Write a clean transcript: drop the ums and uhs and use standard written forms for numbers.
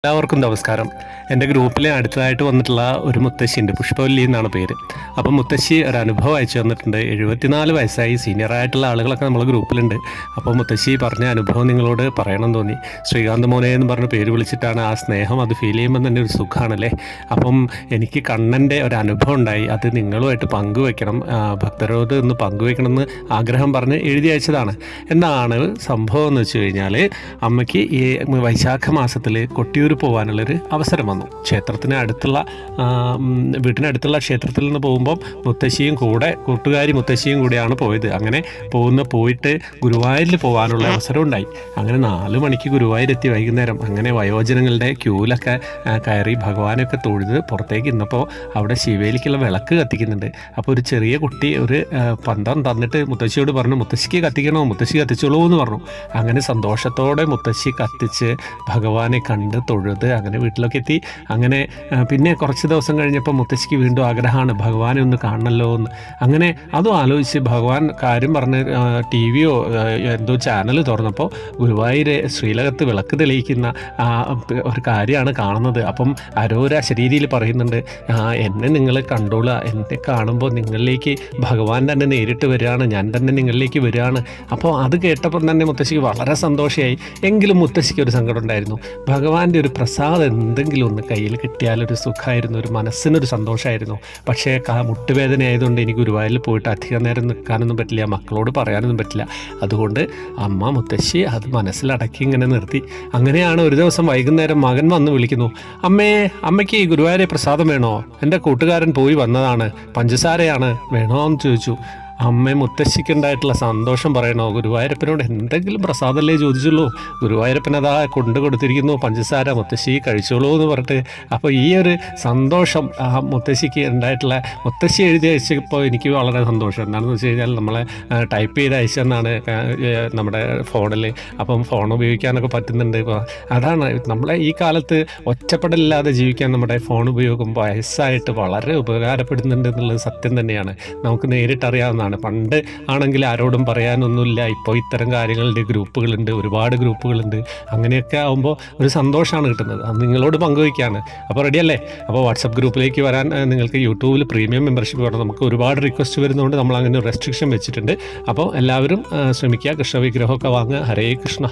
എല്ലാവർക്കും നമസ്കാരം. എൻ്റെ ഗ്രൂപ്പിൽ അടുത്തതായിട്ട് വന്നിട്ടുള്ള ഒരു മുത്തശ്ശിയുണ്ട്, പുഷ്പവല്ലി എന്നാണ് പേര്. അപ്പം മുത്തശ്ശി ഒരു അനുഭവം അയച്ചു തന്നിട്ടുണ്ട്. 74 വയസ്സായി, സീനിയറായിട്ടുള്ള ആളുകളൊക്കെ നമ്മളെ ഗ്രൂപ്പിലുണ്ട്. അപ്പോൾ മുത്തശ്ശി പറഞ്ഞ അനുഭവം നിങ്ങളോട് പറയണം തോന്നി. ശ്രീകാന്ത് മോനെ എന്ന് പറഞ്ഞ പേര് വിളിച്ചിട്ടാണ്. ആ സ്നേഹം അത് ഫീൽ ചെയ്യുമ്പോൾ തന്നെ ഒരു സുഖമാണല്ലേ. അപ്പം എനിക്ക് കണ്ണൻ്റെ ഒരു അനുഭവം ഉണ്ടായി, അത് നിങ്ങളുമായിട്ട് പങ്കുവെക്കണം, ഭക്തരോട് ഒന്ന് പങ്കുവെക്കണം എന്ന് ആഗ്രഹം പറഞ്ഞ് എഴുതി അയച്ചതാണ്. എന്താണ് സംഭവം എന്ന് വെച്ച് കഴിഞ്ഞാൽ, അമ്മയ്ക്ക് ഈ വൈശാഖ മാസത്തിൽ കൊട്ടിയൂർ പോകാനുള്ളൊരു അവസരം വന്നു. ക്ഷേത്രത്തിന് അടുത്തുള്ള വീട്ടിനടുത്തുള്ള ക്ഷേത്രത്തിൽ നിന്ന് പോകുമ്പോൾ മുത്തശ്ശിയും കൂടെ കൂട്ടുകാരി മുത്തശ്ശിയും കൂടിയാണ് പോയത്. അങ്ങനെ പോയിട്ട് ഗുരുവായൂരിൽ പോകാനുള്ള അവസരം ഉണ്ടായി. അങ്ങനെ 4 മണിക്ക് ഗുരുവായൂരെത്തി വൈകുന്നേരം. അങ്ങനെ വയോജനങ്ങളുടെ ക്യൂവിലൊക്കെ കയറി ഭഗവാനൊക്കെ തൊഴുത് പുറത്തേക്ക് ഇന്നപ്പോൾ അവിടെ ശിവേലിക്കുള്ള വിളക്ക് കത്തിക്കുന്നുണ്ട്. അപ്പോൾ ഒരു ചെറിയ കുട്ടി ഒരു പന്തം തന്നിട്ട് മുത്തശ്ശിയോട് പറഞ്ഞു, മുത്തശ്ശിക്ക് കത്തിക്കണോ, മുത്തശ്ശി കത്തിച്ചോളൂ എന്ന് പറഞ്ഞു. അങ്ങനെ സന്തോഷത്തോടെ മുത്തശ്ശി കത്തിച്ച് ഭഗവാനെ കണ്ട് തൊഴുത് അങ്ങനെ വീട്ടിലൊക്കെ എത്തി. അങ്ങനെ പിന്നെ കുറച്ച് ദിവസം കഴിഞ്ഞപ്പോൾ മുത്തശ്ശിക്ക് വീണ്ടും ആഗ്രഹമാണ് ഭഗവാനെ ഒന്ന് കാണണമല്ലോ എന്ന്. അങ്ങനെ അതും ആലോചിച്ച് ഭഗവാൻ കാര്യം പറഞ്ഞ് ടി വിയോ എന്തോ ചാനൽ തുറന്നപ്പോൾ ഗുരുവായൂർ ശ്രീലകത്ത് വിളക്ക് തെളിയിക്കുന്ന ഒരു കാര്യമാണ് കാണുന്നത്. അപ്പം ആരോര ശരീരിയിൽ പറയുന്നുണ്ട്, എന്നെ നിങ്ങൾ കണ്ടോളുക, എന്നെ കാണുമ്പോൾ നിങ്ങളിലേക്ക് ഭഗവാൻ തന്നെ നേരിട്ട് വരികയാണ്, ഞാൻ തന്നെ നിങ്ങളിലേക്ക് വരികയാണ്. അപ്പോൾ അത് കേട്ടപ്പോൾ തന്നെ മുത്തശ്ശിക്ക് വളരെ സന്തോഷമായി. എങ്കിലും മുത്തശ്ശിക്ക് ഒരു സങ്കടം ഉണ്ടായിരുന്നു. ഭഗവാന്റെ ഒരു പ്രസാദം എന്തെങ്കിലും ഒന്ന് കയ്യിൽ കിട്ടിയാലൊരു സുഖമായിരുന്നു, ഒരു മനസ്സിനൊരു സന്തോഷമായിരുന്നു. പക്ഷേ മുട്ടുവേദന ആയതുകൊണ്ട് എനിക്ക് ഗുരുവായൂരിൽ പോയിട്ട് അധികം നേരം നിൽക്കാനൊന്നും പറ്റില്ല, മക്കളോട് പറയാനൊന്നും പറ്റില്ല. അതുകൊണ്ട് അമ്മ മുത്തശ്ശി അത് മനസ്സിലടക്കി ഇങ്ങനെ നിർത്തി. അങ്ങനെയാണ് ഒരു ദിവസം വൈകുന്നേരം മകൻ വന്ന് വിളിക്കുന്നു, അമ്മയ്ക്ക് ഈ ഗുരുവായൂരെ പ്രസാദം വേണോ? എൻ്റെ കൂട്ടുകാരൻ പോയി വന്നതാണ്, പഞ്ചസാരയാണ്, വേണോ എന്ന് ചോദിച്ചു. അമ്മ മുത്തശ്ശിക്കുണ്ടായിട്ടുള്ള സന്തോഷം പറയണോ? ഗുരുവായൂരപ്പനോട് എന്തെങ്കിലും പ്രസാദമല്ലേ ചോദിച്ചുള്ളൂ, ഗുരുവായൂരപ്പൻ അതാ കൊണ്ടു കൊടുത്തിരിക്കുന്നു പഞ്ചസാര, മുത്തശ്ശി കഴിച്ചോളൂ എന്ന് പറഞ്ഞിട്ട്. അപ്പോൾ ഈ ഒരു സന്തോഷം മുത്തശ്ശിക്ക് ഉണ്ടായിട്ടുള്ള, മുത്തശ്ശി എഴുതി അയച്ചപ്പോൾ എനിക്ക് വളരെ സന്തോഷം. എന്താണെന്ന് വെച്ച് കഴിഞ്ഞാൽ നമ്മളെ ടൈപ്പ് ചെയ്ത് അയച്ചെന്നാണ് നമ്മുടെ ഫോണിൽ. അപ്പം ഫോൺ ഉപയോഗിക്കാനൊക്കെ പറ്റുന്നുണ്ട്. അതാണ് നമ്മളെ ഈ കാലത്ത് ഒറ്റപ്പെടലില്ലാതെ ജീവിക്കാൻ നമ്മുടെ ഫോൺ ഉപയോഗം വയസ്സായിട്ട് വളരെ ഉപകാരപ്പെടുന്നുണ്ട് എന്നുള്ളത് സത്യം തന്നെയാണ്. നമുക്ക് നേരിട്ടറിയാവുന്നതാണ്. പണ്ട് ആണെങ്കിൽ ആരോടും പറയാനൊന്നുമില്ല. ഇപ്പോൾ ഇത്തരം കാര്യങ്ങളുടെ ഗ്രൂപ്പുകളുണ്ട്, ഒരുപാട് ഗ്രൂപ്പുകളുണ്ട്. അങ്ങനെയൊക്കെ ആകുമ്പോൾ ഒരു സന്തോഷമാണ് കിട്ടുന്നത്. അത് നിങ്ങളോട് പങ്കുവയ്ക്കാണ്. അപ്പോൾ റെഡിയല്ലേ? അപ്പോൾ വാട്സപ്പ് ഗ്രൂപ്പിലേക്ക് വരാൻ നിങ്ങൾക്ക് യൂട്യൂബിൽ പ്രീമിയം മെമ്പർഷിപ്പ് വേണം. നമുക്ക് ഒരുപാട് റിക്വസ്റ്റ് വരുന്നതുകൊണ്ട് നമ്മൾ അങ്ങനെ റെസ്ട്രിക്ഷൻ വെച്ചിട്ടുണ്ട്. അപ്പോൾ എല്ലാവരും ശ്രമിക്കുക, കൃഷ്ണ വിഗ്രഹമൊക്കെ വാങ്ങുക. ഹരേ കൃഷ്ണ.